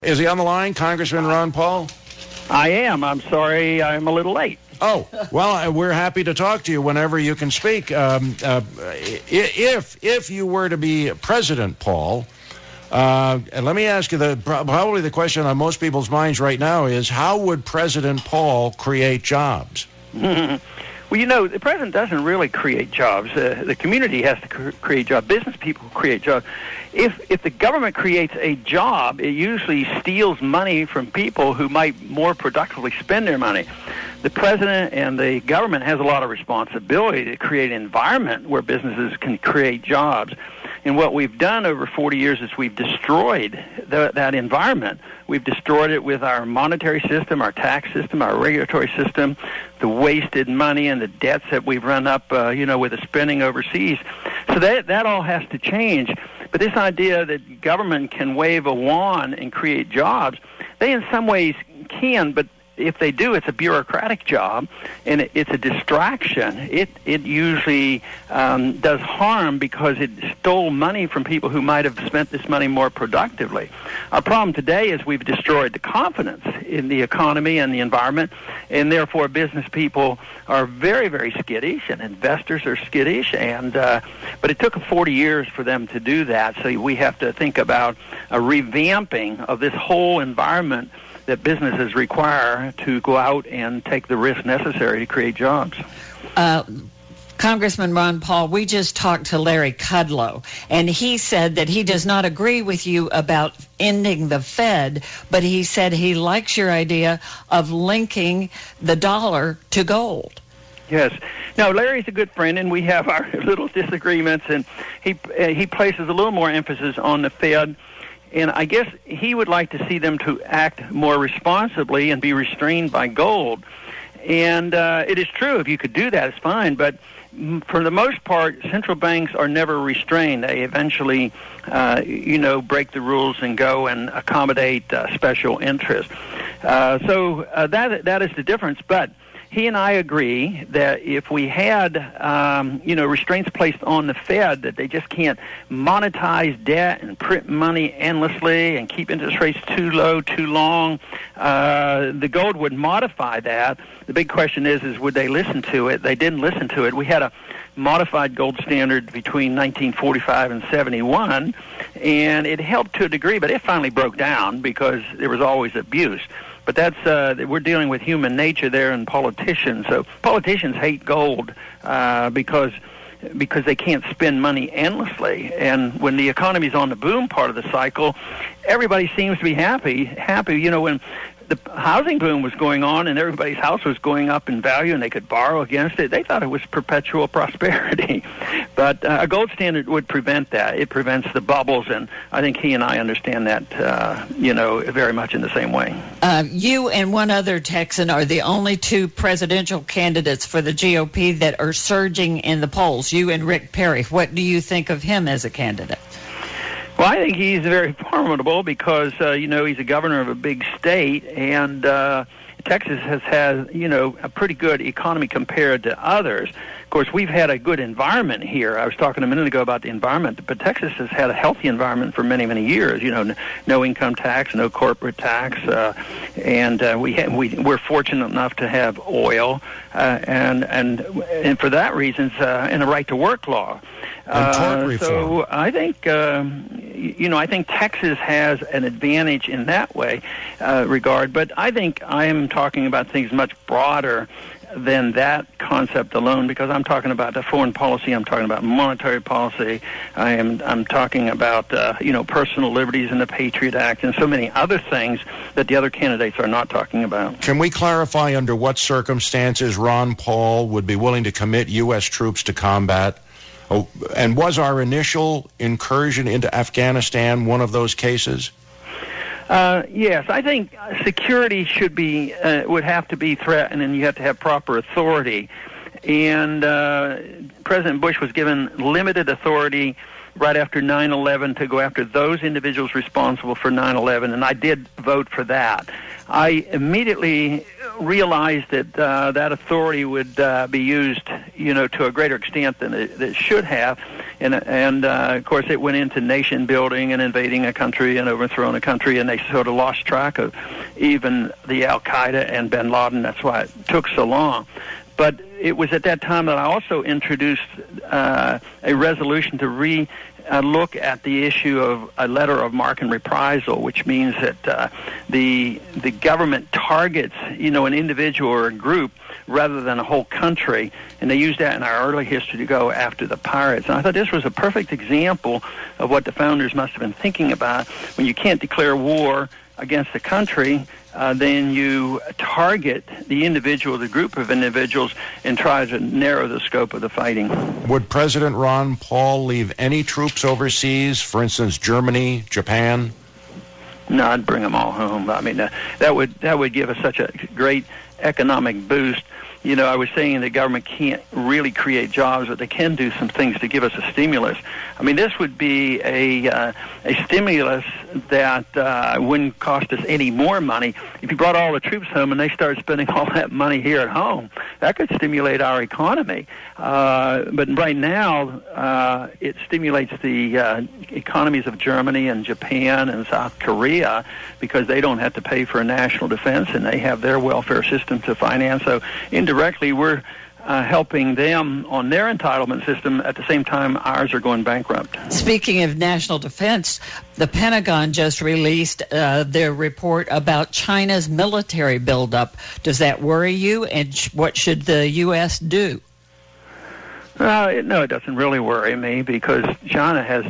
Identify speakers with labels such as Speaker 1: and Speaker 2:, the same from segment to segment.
Speaker 1: Is he on the line, Congressman Ron Paul?
Speaker 2: I am. I'm sorry I'm a little late.
Speaker 1: Oh, well, we're happy to talk to you whenever you can speak. If you were to be President Paul, and let me ask you, probably the question on most people's minds right now is, how would President Paul create jobs?
Speaker 2: Well, the president doesn't really create jobs. The community has to create jobs. Business people create jobs. If the government creates a job, it usually steals money from people who might more productively spend their money. The president and the government has a lot of responsibility to create an environment where businesses can create jobs. And what we've done over 40 years is we've destroyed that environment. We've destroyed it with our monetary system, our tax system, our regulatory system, the wasted money and the debts that we've run up, with the spending overseas. So that all has to change. But this idea that government can wave a wand and create jobs, they in some ways can, but if they do, it's a bureaucratic job, and it's a distraction. It usually does harm because it stole money from people who might have spent this money more productively. Our problem today is we've destroyed the confidence in the economy and the environment, and therefore business people are very, very skittish, and investors are skittish. But it took 40 years for them to do that, so we have to think about a revamping of this whole environment that businesses require to go out and take the risk necessary to create jobs.
Speaker 3: Congressman Ron Paul, we just talked to Larry Kudlow, and he said that he does not agree with you about ending the Fed, but he said he likes your idea of linking the dollar to gold.
Speaker 2: Yes. Now, Larry's a good friend, and we have our little disagreements, and he places a little more emphasis on the Fed. And I guess he would like to see them to act more responsibly and be restrained by gold. And it is true, if you could do that, it's fine. But for the most part, central banks are never restrained. They eventually, break the rules and go and accommodate special interests. So that is the difference. But he and I agree that if we had, restraints placed on the Fed, that they just can't monetize debt and print money endlessly and keep interest rates too low, too long, the gold would modify that. The big question is would they listen to it? They didn't listen to it. We had a modified gold standard between 1945 and 71, and it helped to a degree, but it finally broke down because there was always abuse. But that's we're dealing with human nature there and politicians. So politicians hate gold because they can't spend money endlessly. And when the economy's on the boom part of the cycle, everybody seems to be happy. When the housing boom was going on and everybody's house was going up in value and they could borrow against it, they thought it was perpetual prosperity. But a gold standard would prevent that. It prevents the bubbles, and I think he and I understand that, very much in the same way.
Speaker 3: You and one other Texan are the only two presidential candidates for the GOP that are surging in the polls, you and Rick Perry. What do you think of him as a candidate?
Speaker 2: Well, I think he's very formidable because, he's a governor of a big state, and Texas has had, a pretty good economy compared to others. Of course, we've had a good environment here. I was talking a minute ago about the environment, but Texas has had a healthy environment for many, many years. No income tax, no corporate tax, and we're fortunate enough to have oil, and for that reason, and a right-to-work law. So I think, I think Texas has an advantage in that way regard. But I think I am talking about things much broader than that concept alone, because I'm talking about the foreign policy, I'm talking about monetary policy, I'm talking about personal liberties and the Patriot Act and so many other things that the other candidates are not talking about.
Speaker 1: Can we clarify under what circumstances Ron Paul would be willing to commit U.S. troops to combat? Oh, and was our initial incursion into Afghanistan one of those cases?
Speaker 2: Yes, I think security would have to be threatened, and you have to have proper authority. And President Bush was given limited authority right after 9/11 to go after those individuals responsible for 9/11, and I did vote for that. I immediately realized that that authority would be used, to a greater extent than it should have, And of course, it went into nation building and invading a country and overthrowing a country, and they sort of lost track of even the Al Qaeda and Bin Laden. That's why it took so long. But it was at that time that I also introduced a resolution to look at the issue of a letter of marque and reprisal, which means that the government targets, an individual or a group rather than a whole country, and they used that in our early history to go after the pirates. And I thought this was a perfect example of what the founders must have been thinking about. When you can't declare war against a country, then you target the individual, the group of individuals, and try to narrow the scope of the fighting.
Speaker 1: Would President Ron Paul leave any troops overseas, for instance, Germany, Japan?
Speaker 2: No, I'd bring them all home. I mean, that would give us such a great economic boost. I was saying the government can't really create jobs, but they can do some things to give us a stimulus. I mean, this would be a stimulus that wouldn't cost us any more money. If you brought all the troops home and they started spending all that money here at home, that could stimulate our economy. But right now, it stimulates the economies of Germany and Japan and South Korea because they don't have to pay for a national defense and they have their welfare system to finance. So indirectly, we're helping them on their entitlement system. At the same time, ours are going bankrupt.
Speaker 3: Speaking of national defense, the Pentagon just released their report about China's military buildup. Does that worry you, and what should the U.S. do?
Speaker 2: No, it doesn't really worry me because China has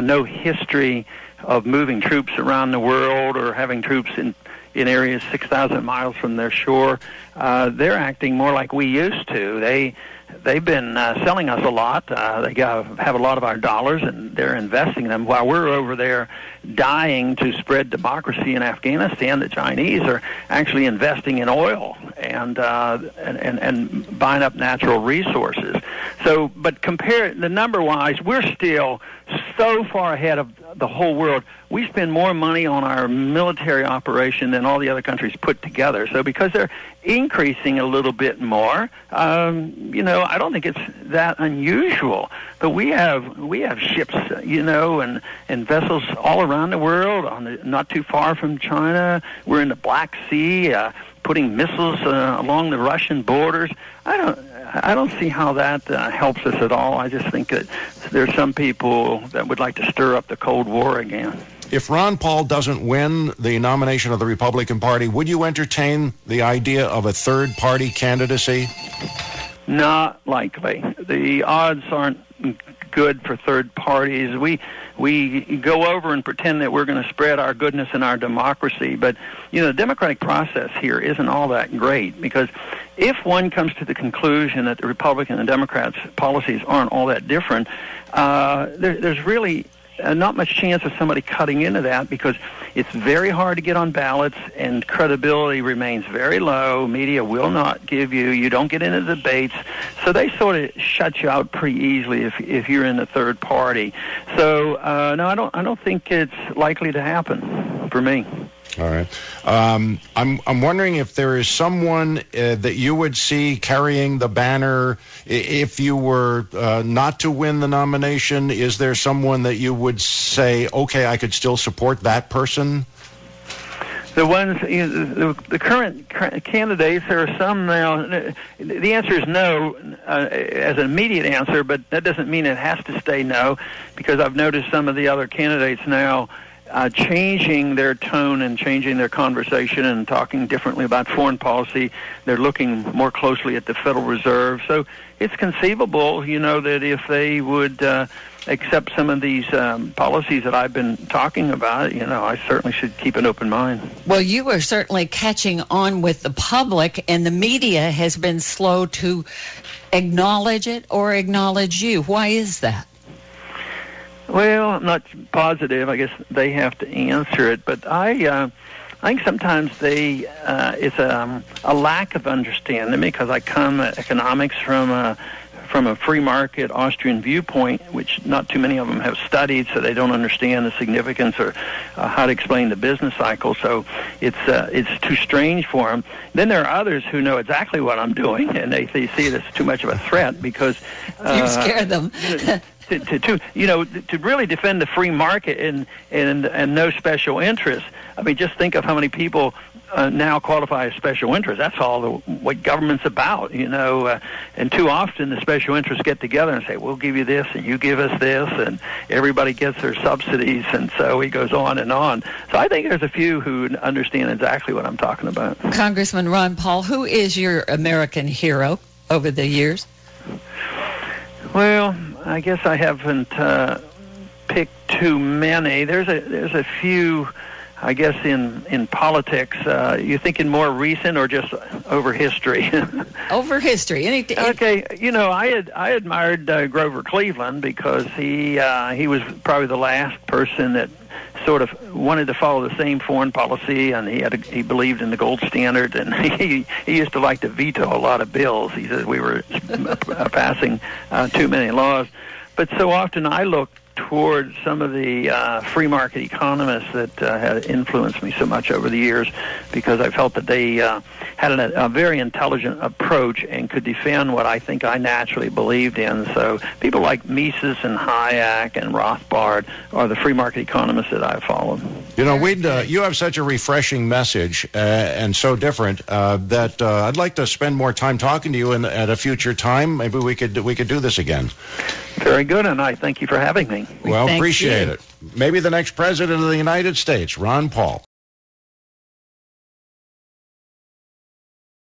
Speaker 2: no history of moving troops around the world or having troops in areas 6,000 miles from their shore. They're acting more like we used to. They've been selling us a lot. They have a lot of our dollars, and they're investing them. While we're over there dying to spread democracy in Afghanistan, the Chinese are actually investing in oil and buying up natural resources. So, but compare the number-wise, we're still so far ahead of the whole world. We spend more money on our military operation than all the other countries put together. So because they're increasing a little bit more, I don't think it's that unusual. But we have ships, and vessels all around the world, not too far from China. We're in the Black Sea, putting missiles along the Russian borders. I don't see how that helps us at all. I just think that there's some people that would like to stir up the Cold War again.
Speaker 1: If Ron Paul doesn't win the nomination of the Republican Party, would you entertain the idea of a third-party candidacy?
Speaker 2: Not likely. The odds aren't good for third parties. We go over and pretend that we're going to spread our goodness and our democracy, but the democratic process here isn't all that great, because if one comes to the conclusion that the Republican and Democrats' policies aren't all that different, there's really not much chance of somebody cutting into that, because it's very hard to get on ballots and credibility remains very low. Media will not give you don't get into debates, so they sort of shut you out pretty easily if you're in the third party. So no, I don't think it's likely to happen for me.
Speaker 1: All right. I'm wondering if there is someone that you would see carrying the banner if you were not to win the nomination. Is there someone that you would say, okay, I could still support that person?
Speaker 2: The ones, the current candidates, there are some now. The answer is no as an immediate answer, but that doesn't mean it has to stay no, because I've noticed some of the other candidates now changing their tone and changing their conversation and talking differently about foreign policy. They're looking more closely at the Federal Reserve. So it's conceivable, that if they would accept some of these policies that I've been talking about, I certainly should keep an open mind.
Speaker 3: Well, you are certainly catching on with the public, and the media has been slow to acknowledge it or acknowledge you. Why is that?
Speaker 2: Well, I'm not positive. I guess they have to answer it. But I think sometimes it's a lack of understanding, because I come at economics from a free market Austrian viewpoint, which not too many of them have studied, so they don't understand the significance or how to explain the business cycle. So it's too strange for them. Then there are others who know exactly what I'm doing, and they see it as too much of a threat, because
Speaker 3: you scare them.
Speaker 2: to really defend the free market and no special interest. I mean, just think of how many people now qualify as special interest. That's all what government's about, and too often the special interests get together and say, we'll give you this and you give us this, and everybody gets their subsidies, and so it goes on and on. So I think there's a few who understand exactly what I'm talking about.
Speaker 3: Congressman Ron Paul, who is your American hero over the years?
Speaker 2: Well, I guess I haven't picked too many. There's a few, I guess, in politics. You thinking more recent or just over history?
Speaker 3: Over history.
Speaker 2: Okay, I admired Grover Cleveland because he was probably the last person that sort of wanted to follow the same foreign policy, and he believed in the gold standard, and he used to like to veto a lot of bills. He said we were passing too many laws. But so often I look towards some of the free market economists that have influenced me so much over the years, because I felt that they had a very intelligent approach and could defend what I think I naturally believed in. So people like Mises and Hayek and Rothbard are the free market economists that I followed.
Speaker 1: You have such a refreshing message and so different that I'd like to spend more time talking to you at a future time. Maybe we could do this again.
Speaker 2: Very good, and I thank you for having me.
Speaker 1: Well, appreciate it. Maybe the next president of the United States, Ron Paul.